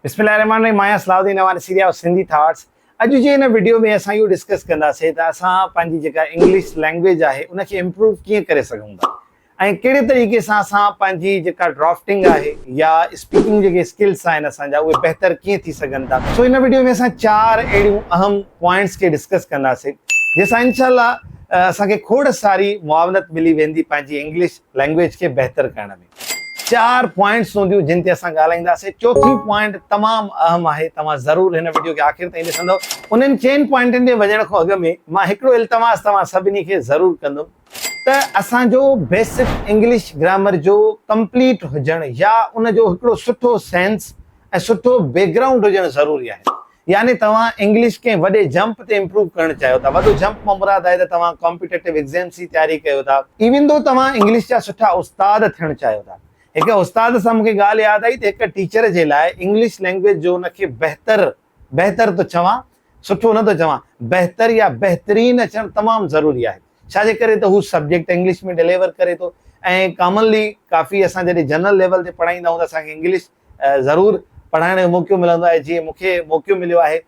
बिस्मिल्लाहिर्रहमानिर्रहीम। मां Salahuddin Awani series of Sindhi thoughts. अॼु जे हिन वीडियो में असां इहो डिस्कस कंदासीं त असां पंहिंजी जेका इंग्लिश लैंग्वेज आहे उनखे इम्प्रूव कीअं करे सघूं था ऐं कहिड़े तरीक़े सां असां पंहिंजी जेका ड्राफ्टिंग आहे या स्पीकिंग जेके स्किल्स आहिनि असांजा उहे बहितर कीअं थी सघनि था। सो हिन वीडियो में असां 4 अहिड़ियूं अहम पॉइंट्स खे डिस्कस कंदासीं जंहिंसां इंशाअल्लाह असांखे खोड़ सारी मुआवनत मिली वेंदी पंहिंजी इंग्लिश लैंग्वेज खे बहितर करण में। 4 पॉइंट्स हूंदियूं जिन ते असां ॻाल्हाईंदासीं। चौथी पॉइंट तमामु अहम आहे, तव्हां ज़रूरु हिन वीडियो खे आख़िर ताईं ॾिसंदव। उन्हनि 4 पॉइंटनि ते वञण खां अॻु में मां हिकिड़ो इल्तिमास तव्हां सभिनी खे ज़रूरु कंदुमि त असांजो बेसिक इंग्लिश ग्रामर जो कंप्लीट हुजणु या उनजो हिकिड़ो सुठो सेंस ऐं सुठो बैकग्राउंड हुजणु ज़रूरी आहे। यानी तव्हां इंग्लिश के वॾे जंप ते इम्प्रूव करणु चाहियो था। वॾो जंप मां मुराद आहे त तव्हां कॉम्पिटेटिव एग्ज़ाम्स जी तयारी कयो था, इवन दो तव्हां इंग्लिश जा सुठा उस्ताद थियणु चाहियो था। हिकु उस्ताद सां मूंखे ॻाल्हि यादि आई त हिकु टीचर जे लाइ इंग्लिश लैंग्वेज जो उनखे बहितर थो चवां, सुठो न थो चवां, बहितर या बहितरीन अचणु तमामु ज़रूरी आहे। छाजे करे त हू सब्जेक्ट इंग्लिश में डिलीवर करे थो ऐं कॉमनली काफ़ी असां जॾहिं जनरल लेवल ते पढ़ाईंदा आहियूं त असांखे इंग्लिश ज़रूरु पढ़ाइण जो मौक़ो मिलंदो आहे। जीअं मूंखे मौक़ो मिलियो आहे,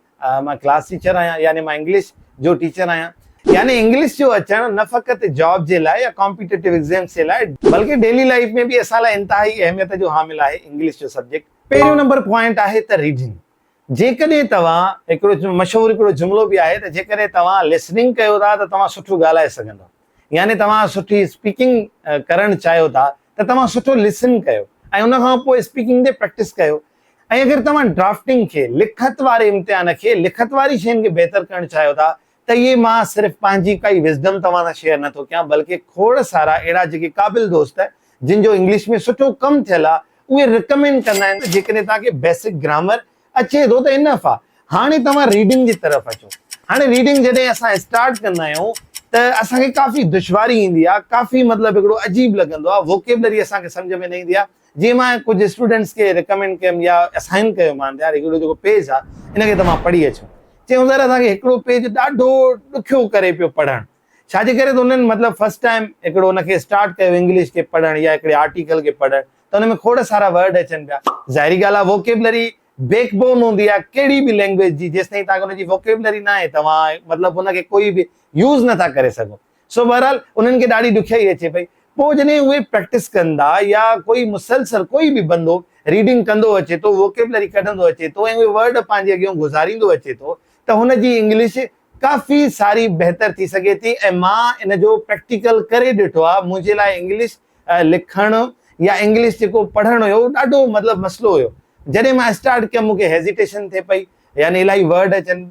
मां क्लास टीचर आहियां, यानी मां इंग्लिश जो टीचर आहियां। यानी इंग्लिश जो अचणु न फ़क़ति जॉब जे लाइ या कॉम्पिटेटिव एग्ज़ाम्स जे लाइ बल्कि डेली लाइफ में बि असां लाइ इंतिहाई अहमियत जो हामिल आहे इंग्लिश जो सब्जेक्ट। पहिरियों नंबर पॉइंट आहे त रीडिंग। जेकॾहिं तव्हां हिकिड़ो मशहूरु हिकिड़ो जुमिलो बि आहे त जेकॾहिं तव्हां लिसनिंग कयो था त तव्हां सुठो ॻाल्हाए सघंदव। यानी तव्हां सुठी स्पीकिंग करणु चाहियो था त तव्हां सुठो लिसन कयो ऐं उन खां पोइ स्पीकिंग ते प्रैक्टिस कयो। ऐं अगरि तव्हां ड्राफ्टिंग खे, लिखत वारे इम्तिहान खे, लिखत वारी शयुनि खे बहितर करणु चाहियो था त इहे मां सिर्फ़ु पंहिंजी काई विज़डम तव्हां सां शेयर नथो कयां, बल्कि खोड़ सारा अहिड़ा जेके क़ाबिल दोस्त जिन जो इंग्लिश में सुठो कमु थियल आहे उहे रिकमेंड कंदा आहिनि त जेकॾहिं तव्हांखे बेसिक ग्रामर अचे थो त इनफ आहे। हाणे तव्हां रीडिंग जी तरफ़ अचो। हाणे रीडिंग जॾहिं असां स्टार्ट कंदा आहियूं त असांखे काफ़ी दुश्वारी ईंदी आहे, काफ़ी मतिलबु हिकिड़ो अजीब लॻंदो आहे, वोकेबलरी असांखे सम्झ में न ईंदी आहे। जीअं मां कुझु स्टूडेंट्स खे रिकमेंड कयुमि या असाइन कयो मान यार हिकिड़ो जेको पेज आहे इनखे तव्हां पढ़ी अचो। चयूं सर असांखे हिकिड़ो पेज ॾाढो ॾुखियो करे पियो पढ़णु। छाजे करे त उन्हनि मतिलबु फर्स्ट टाइम हिकिड़ो उनखे स्टार्ट कयो इंग्लिश खे पढ़णु या हिकिड़े आर्टिकल खे पढ़णु, त उन में खोड़ सारा वर्ड अचनि पिया। ज़ाहिरी ॻाल्हि आहे, वोकेबलरी बैकबोन हूंदी आहे कहिड़ी बि लैंग्वेज जी। जेसिताईं तव्हांखे हुनजी वोकेबलरी न आहे तव्हां मतिलबु हुनखे कोई बि यूज़ नथा करे सघो। सो बहरहाल उन्हनि खे ॾाढी ॾुखियाई अचे पई। पोइ जॾहिं उहे प्रैक्टिस कंदा या कोई मुसलसल कोई बि बंदो रीडिंग कंदो अचे थो, वोकेबलरी कढंदो अचे थो ऐं उहे वर्ड पंहिंजे अॻियां गुज़ारींदो अचे थो त हुनजी इंग्लिश काफ़ी सारी बहितर थी सघे थी। ऐं मां इन जो प्रैक्टिकल करे ॾिठो आहे। मुंहिंजे लाइ इंग्लिश लिखणु या इंग्लिश जेको पढ़णु हुयो ॾाढो मतिलबु मसइलो हुयो। जॾहिं मां स्टार्ट कयुमि मूंखे हेज़िटेशन थिए पई, यानी इलाही वर्ड अचनि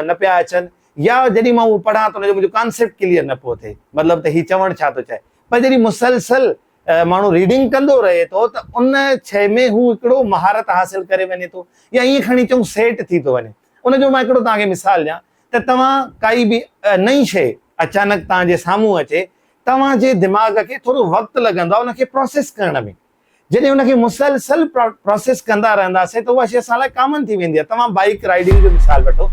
न पिया अचनि, या जॾहिं मां उहो पढ़ां त हुनजो मुंहिंजो कॉन्सेप्ट क्लियर न पियो थिए, मतिलबु त हीउ चवणु छा थो चाहे। पर जॾहिं मुसलसल माण्हू रीडिंग कंदो रहे थो त उन शइ में हू हिकिड़ो महारत हासिल करे वञे थो, या ईअं खणी चऊं सेट थी थो वञे। उनजो मां हिकिड़ो तव्हांखे मिसाल ॾियां त तव्हां काई बि नई शइ अचानक तव्हांजे साम्हूं अचे, तव्हांजे दिमाग़ खे थोरो वक़्तु लॻंदो आहे उनखे प्रोसेस करण में। जॾहिं उनखे मुसलसल प्रोसेस कंदा रहंदासीं त उहा शइ असां लाइ कॉमन थी वेंदी आहे। तव्हां बाइक राइडिंग जो मिसाल वठो।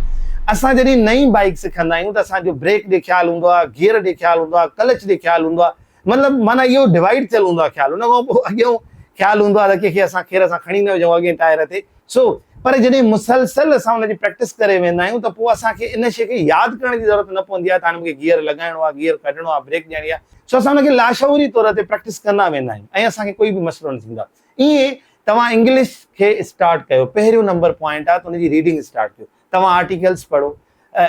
असां जॾहिं नई बाइक सिखंदा आहियूं त असांजो ब्रेक ॾे ख़्यालु हूंदो आहे, गियर ॾे ख़्यालु हूंदो आहे, क्लच ॾे ख़्यालु हूंदो आहे, मतिलबु माना इहो डिवाइड थियल हूंदो आहे ख़्यालु। उन खां पोइ अॻियां ख़्यालु हूंदो आहे त कंहिंखे असां खेर सां खणी न विझूं अॻे टायर ते। सो पर जॾहिं मुसलसल असां हुनजी प्रैक्टिस करे वेंदा आहियूं त पोइ असांखे इन शइ खे यादि करण जी ज़रूरत न पवंदी आहे त हाणे मूंखे गियर लॻाइणो आहे, गियर कढणो आहे, ब्रेक ॾियणी आहे। सो असां हुनखे लाशऊरी तौर ते प्रैक्टिस कंदा वेंदा आहियूं ऐं असांखे कोई बि मसइलो न थींदो आहे। ईअं तव्हां इंग्लिश खे स्टार्ट कयो, पहिरियों नंबर पॉइंट आहे त हुनजी रीडिंग स्टार्ट कयो। तव्हां आर्टिकल्स पढ़ो,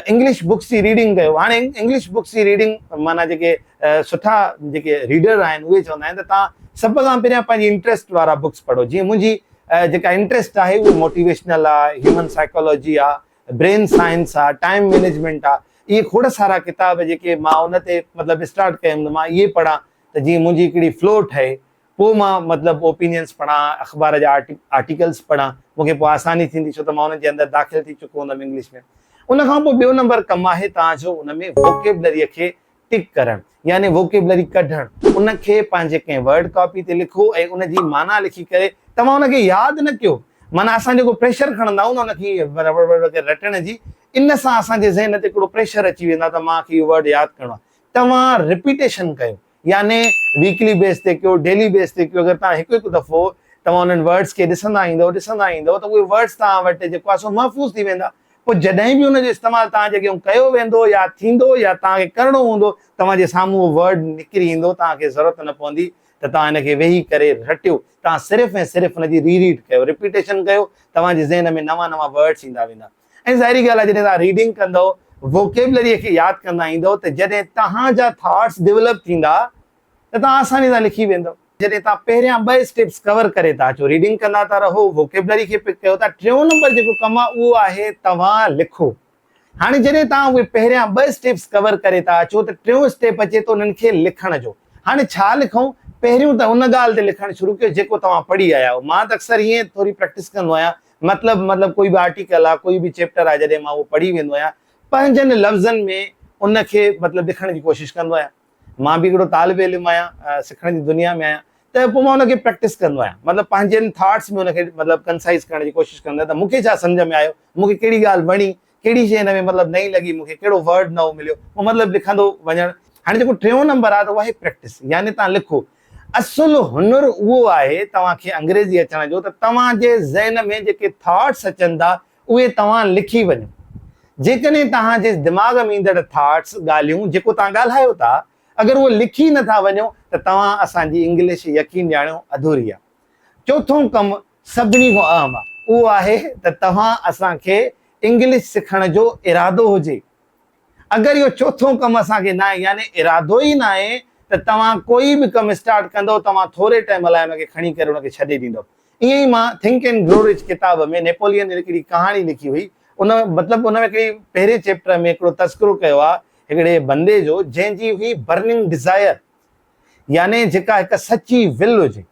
इंग्लिश बुक्स जी रीडिंग कयो। हाणे इंग्लिश बुक्स जी रीडिंग माना जेके सुठा जेके रीडर आहिनि उहे चवंदा आहिनि त तव्हां सभ खां पहिरियां पंहिंजी इंट्रस्ट वारा बुक्स पढ़ो। जीअं मुंहिंजी जेका इंट्रस्ट आहे उहो मोटिवेशनल आहे, ह्यूमन साइकोलॉजी आहे, ब्रेन साइंस आहे, टाइम मैनेजमेंट आहे। इहे खोड़ सारा किताब जेके मां उन ते मतिलबु स्टार्ट कयुमि त मां इहे पढ़ां त जीअं मुंहिंजी हिकिड़ी फ्लो ठहे। पोइ मां मतिलबु ओपिनियंस पढ़ां, अख़बार जा आर्टिकल्स पढ़ां, मूंखे पोइ आसानी थींदी छो त मां हुनजे अंदरि दाख़िल थी चुको हूंदुमि इंग्लिश में। उन खां पोइ ॿियो नंबर कमु आहे तव्हांजो उन में वोकेबलरीअ खे टिक करणु, यानी वोकेबलरी कढणु। उनखे पंहिंजे कंहिं वर्ड कॉपी ते लिखो ऐं उनजी माना लिखी करे तव्हां उनखे यादि न कयो। माना असां जेको प्रेशर खणंदा आहियूं न उनखे रटण जी, इन सां असांजे ज़हन ते हिकिड़ो प्रेशर अची वेंदो आहे त मूंखे इहो वर्ड यादि करिणो आहे। तव्हां रिपीटेशन कयो, यानी वीकली बेस ते कयो, डेली बेस ते कयो। अगरि तव्हां हिकु दफ़ो तव्हां उन्हनि वर्ड्स खे ॾिसंदा ईंदव त उहे वर्ड्स तव्हां वटि जेको आहे सो महफ़ूज़ थी वेंदा। पोइ जॾहिं बि उनजो इस्तेमालु तव्हां जेके कयो वेंदो या थींदो या तव्हांखे करिणो हूंदो, तव्हांजे साम्हूं उहो वर्ड निकिरी ईंदो, तव्हांखे ज़रूरत न पवंदी त तव्हां हिनखे वेही करे रटियो। तव्हां सिर्फ़ु ऐं सिर्फ़ु हुनजी रीड कयो, रिपीटेशन कयो, तव्हांजे ज़हन में नवां नवां वर्ड्स ईंदा वेंदा। ऐं ज़ाहिरी ॻाल्हि आहे, जॾहिं तव्हां रीडिंग कंदव, वोकेबलरीअ खे यादि कंदा ईंदव, त जॾहिं तव्हांजा थॉट्स डेवलप थींदा त तव्हां आसानी सां लिखी वेंदव। जॾहिं तव्हां पहिरियां 2 स्टेप्स कवर करे था अचो, रीडिंग कंदा था रहो, वोकेबलरी खे पिक कयो था, 3 नंबर जेको कमु आहे उहो आहे तव्हां लिखो। हाणे जॾहिं तव्हां उहे पहिरियां 2 स्टेप्स कवर करे था अचो त 3 स्टेप अचे थो उन्हनि खे लिखण जो। हाणे छा लिखूं? पहिरियों त उन ॻाल्हि ते लिखणु शुरू कयो जेको तव्हां पढ़ी आया हो। मां त अक्सर ईअं थोरी प्रैक्टिस कंदो आहियां, मतिलबु कोई बि आर्टिकल आहे, कोई बि चैप्टर आहे, जॾहिं मां उहो पढ़ी वेंदो आहियां, पंहिंजनि लफ़्ज़नि में उनखे मतिलबु लिखण जी कोशिशि कंदो आहियां। मां बि हिकिड़ो तालिब इल्मु आहियां, सिखण जी दुनिया में आहियां, त पोइ मां उनखे प्रैक्टिस कंदो आहियां, मतिलबु पंहिंजनि थॉट्स में उनखे मतिलबु कंसाइज़ करण जी कोशिशि कंदो आहियां त मूंखे छा सम्झ में आयो, मूंखे कहिड़ी ॻाल्हि वणी, कहिड़ी शइ हिन में मतिलबु नई लॻी, मूंखे कहिड़ो वर्ड नओं मिलियो, पोइ मतिलबु लिखंदो वञणु। हाणे जेको 3 नंबर आहे त उहा आहे प्रैक्टिस, यानी तव्हां लिखो। असुलु हुनुर उहो आहे तव्हांखे अंग्रेज़ी अचण जो, त तव्हांजे ज़हन में जेके थॉट्स अचनि था उहे तव्हां लिखी वञो। जेकॾहिं तव्हांजे दिमाग़ में ईंदड़ थॉट्स, ॻाल्हियूं जेको तव्हां ॻाल्हायो था, अगरि उहो लिखी नथा वञो त तव्हां असांजी इंग्लिश यकीन ॼाणियो अधूरी आहे। चोथों कमु सभिनी खां अहम आहे, उहो आहे त तव्हां असांखे इंग्लिश सिखण जो इरादो हुजे। अगरि इहो चोथों कमु असांखे न आहे, यानी इरादो ई न आहे, त तव्हां कोई बि कमु स्टार्ट कंदव, तव्हां थोरे टाइम लाइ हुनखे खणी करे हुनखे छॾे ॾींदव। ईअं ई मां थिंक एंड ग्रो रिच किताब में नेपोलियन जी हिकिड़ी कहाणी लिखी हुई, उन मतिलबु उन में हिकिड़ी पहिरें चैप्टर में हिकिड़ो तस्करो कयो आहे हिकिड़े बंदे जो, जंहिंजी हुई बर्निंग डिज़ायर, यानी जेका हिकु सची विल हुजे,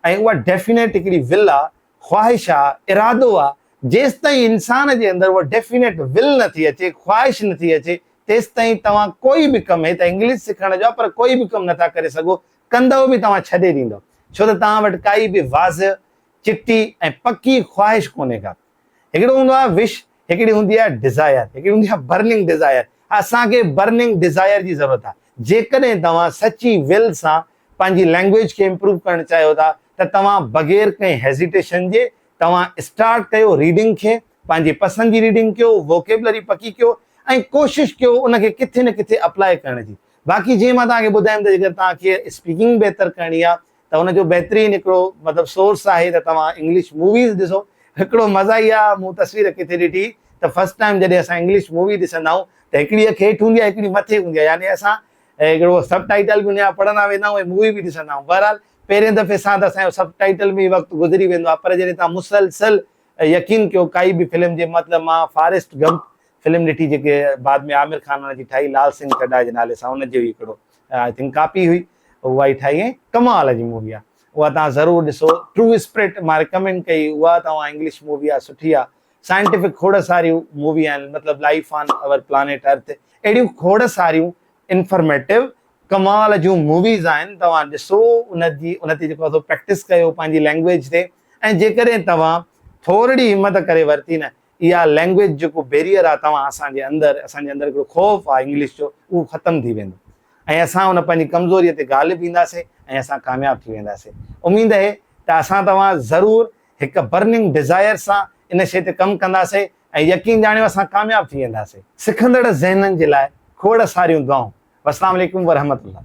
ऐं उहा डेफिनेट हिकिड़ी विल आहे, ख़्वाहिश आहे, इरादो आहे। जेसि ताईं इंसान जे अंदरि उहा डेफिनेट विल नथी अचे, ख़्वाहिश नथी अचे, तेसि ताईं तव्हां कोई बि कमु, हे त इंग्लिश सिखण जो आहे, पर कोई बि कमु नथा करे सघो, कंदव बि तव्हां छॾे ॾींदव, छो त तव्हां वटि काई बि वाज़, चिटी ऐं पकी ख़्वाहिश कोन्हे का। हिकिड़ो हूंदो आहे विश, हिकिड़ी हूंदी आहे डिज़ायर, हिकिड़ी हूंदी आहे बर्निंग डिज़ायर। असांखे बर्निंग डिज़ायर जी ज़रूरत आहे। जेकॾहिं तव्हां सची विल सां पंहिंजी लैंग्वेज खे इम्प्रूव करणु चाहियो था, त तव्हां बग़ैर कंहिं हेज़िटेशन जे तव्हां स्टार्ट कयो रीडिंग खे, पंहिंजी पसंदि जी रीडिंग कयो, वोकेबलरी पकी कयो, ऐं कोशिशि कयो उनखे किथे न किथे अप्लाई करण जी। बाक़ी जीअं मां तव्हांखे ॿुधायमि त जेकर तव्हांखे स्पीकिंग बहितर करणी आहे, त हुनजो बहितरीनु हिकिड़ो मतिलबु सोर्स आहे त तव्हां इंग्लिश मूवीज़ ॾिसो। हिकिड़ो मज़ा ई आहे, मूं तस्वीर किथे ॾिठी त फर्स्ट टाइम जॾहिं असां इंग्लिश मूवी ॾिसंदा आहियूं त हिकिड़ी अखि हेठि हूंदी आहे, हिकिड़ी मथे हूंदी आहे, यानी असां हिकिड़ो सब टाइटल बि हुनजा पढ़ंदा वेंदा आहियूं ऐं मूवी बि ॾिसंदा आहियूं। बहरहाल पहिरें दफ़े सां त असांजो सब टाइटल में वक़्तु गुज़री वेंदो आहे, पर जॾहिं तव्हां मुसलसल यकीन कयो काई बि फिल्म जे, मतिलबु मां फॉरेस्ट गंप फिल्म ॾिठी, जेके बाद में आमिर खान हुनजी ठाही लाल सिंह चड्ढा जे नाले सां, हुनजी हुई हिकिड़ो आई थिंक कॉपी हुई, उहा ई ठाही, ऐं कमाल जी मूवी आहे, उहा तव्हां ज़रूरु ॾिसो। ट्रू स्पिरिट मां रिकमेंड कई, उहा तव्हां इंग्लिश मूवी आहे, सुठी आहे। साइंटिफिक खोड़ सारियूं मूवी आहिनि, मतिलबु लाइफ ऑन अवर प्लानेट अर्थ, अहिड़ियूं खोड़ सारियूं इंफॉर्मेटिव कमाल जूं मूवीज़ आहिनि। तव्हां ॾिसो, उन ते जेको आहे प्रैक्टिस कयो पंहिंजी लैंग्वेज ते, ऐं जेकॾहिं तव्हां थोरी हिमत करे वरिती न, इहा लैंग्वेज जेको बैरियर आहे तव्हां असांजे अंदरि हिकिड़ो ख़ौफ़ आहे इंग्लिश जो, उहो ख़तमु थी वेंदो, ऐं असां हुन पंहिंजी कमज़ोरीअ ते ग़ालिब ईंदासीं ऐं असां कामयाबु थी वेंदासीं। उमेद आहे त असां तव्हां ज़रूरु हिकु बर्निंग डिज़ायर सां इन शइ ते कमु कंदासीं, ऐं यकीन ॼाणियो असां कामयाबु थी वेंदासीं। सिखंदड़ ज़हननि जे लाइ खोड़ सारियूं दुआऊं। अस्सलाम वालेकुम वरहमतुल्लाह।